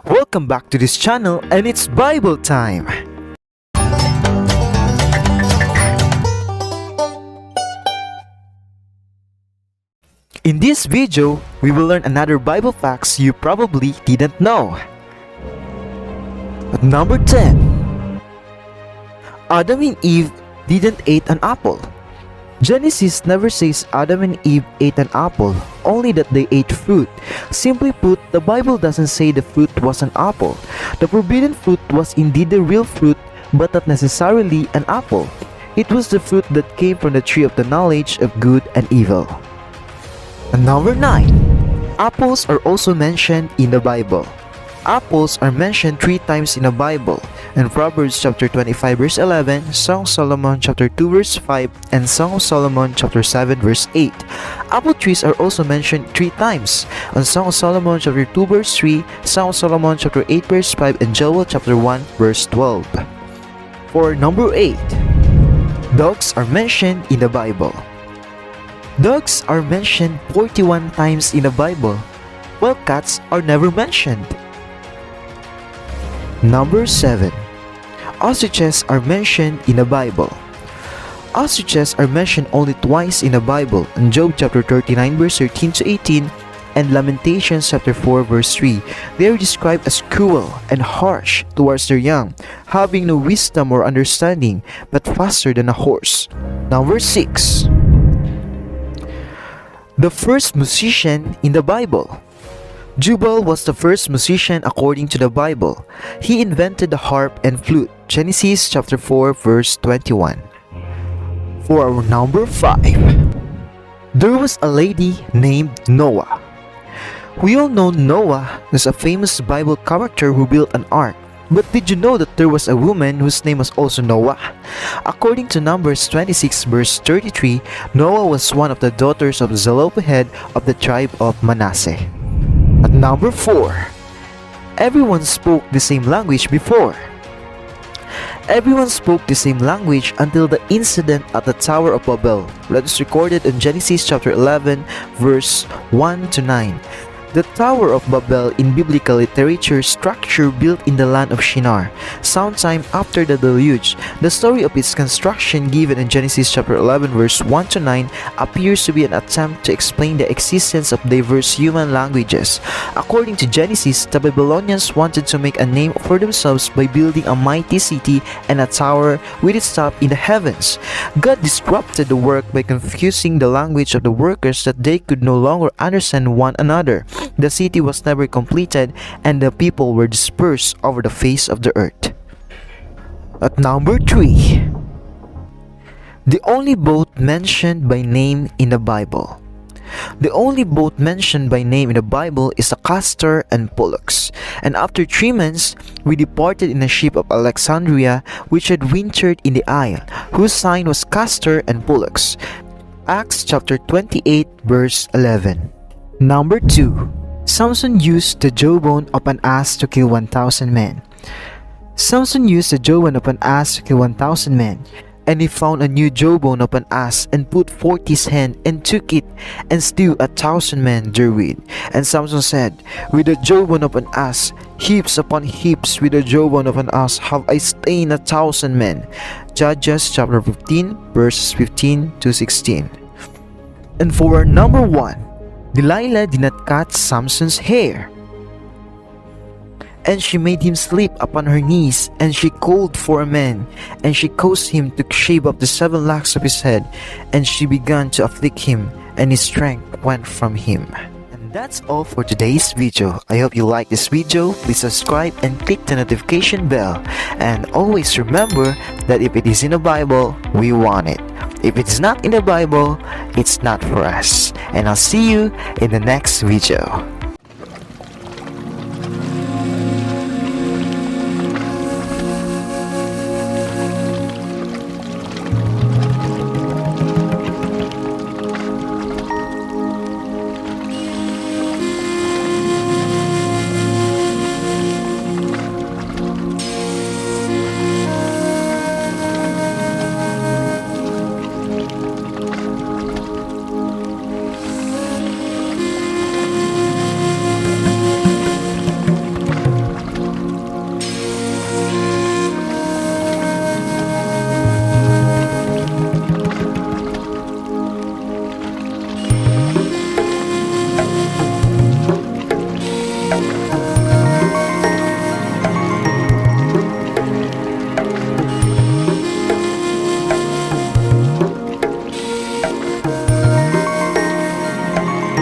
Welcome back to this channel, and it's Bible time! In this video, we will learn another Bible facts you probably didn't know. At number 10. Adam and Eve didn't eat an apple. Genesis never says Adam and Eve ate an apple, only that they ate fruit. Simply put, the Bible doesn't say the fruit was an apple. The forbidden fruit was indeed the real fruit, but not necessarily an apple. It was the fruit that came from the tree of the knowledge of good and evil. And number 9. Apples are also mentioned in the Bible. Apples are mentioned 3 times in the Bible, in Proverbs chapter 25 verse 11, Song of Solomon chapter 2 verse 5, and Song of Solomon chapter 7 verse 8. Apple trees are also mentioned 3 times, on Song of Solomon chapter 2 verse 3, Song of Solomon chapter 8 verse 5, and Joel chapter 1 verse 12. For number 8. Dogs are mentioned in the Bible. Dogs are mentioned 41 times in the Bible, while cats are never mentioned. Number 7. Ostriches are mentioned in the Bible. Ostriches are mentioned only twice in the Bible, in Job chapter 39 verse 13 to 18 and Lamentations chapter 4 verse 3. They are described as cruel and harsh towards their young, having no wisdom or understanding, but faster than a horse. Number 6. The first musician in the Bible. Jubal was the first musician according to the Bible. He invented the harp and flute. Genesis chapter 4 verse 21. For our number 5. There was a lady named Noah. We all know Noah was a famous Bible character who built an ark. But did you know that there was a woman whose name was also Noah? According to Numbers 26 verse 33, Noah was one of the daughters of Zelophehad of the tribe of Manasseh. At number 4. Everyone spoke the same language before. Everyone spoke the same language until the incident at the Tower of Babel, that is recorded in Genesis chapter 11 verse 1 to 9. The Tower of Babel in biblical literature structure built in the land of Shinar, sometime after the deluge. The story of its construction given in Genesis chapter 11 verse 1 to 9 appears to be an attempt to explain the existence of diverse human languages. According to Genesis, the Babylonians wanted to make a name for themselves by building a mighty city and a tower with its top in the heavens. God disrupted the work by confusing the language of the workers that they could no longer understand one another. The city was never completed, and the people were dispersed over the face of the earth. At number 3. The only boat mentioned by name in the Bible. The only boat mentioned by name in the Bible is the Castor and Pollux. And after 3 months, we departed in a ship of Alexandria, which had wintered in the isle, whose sign was Castor and Pollux. Acts chapter 28 verse 11. Number 2. Samson used the jawbone of an ass to kill 1,000 men. Samson used the jawbone of an ass to kill 1,000 men. And he found a new jawbone of an ass, and put forth his hand, and took it, and slew 1,000 men therewith. And Samson said, With the jawbone of an ass, heaps upon heaps, with the jawbone of an ass, have I slain 1,000 men. Judges chapter 15 verses 15 to 16. And for our number 1. Delilah did not cut Samson's hair. And she made him sleep upon her knees, and she called for a man, and she caused him to shave off the 7 locks of his head, and she began to afflict him, and his strength went from him. And that's all for today's video. I hope you like this video. Please subscribe and click the notification bell. And always remember that if it is in the Bible, we want it. If it's not in the Bible, it's not for us. And I'll see you in the next video.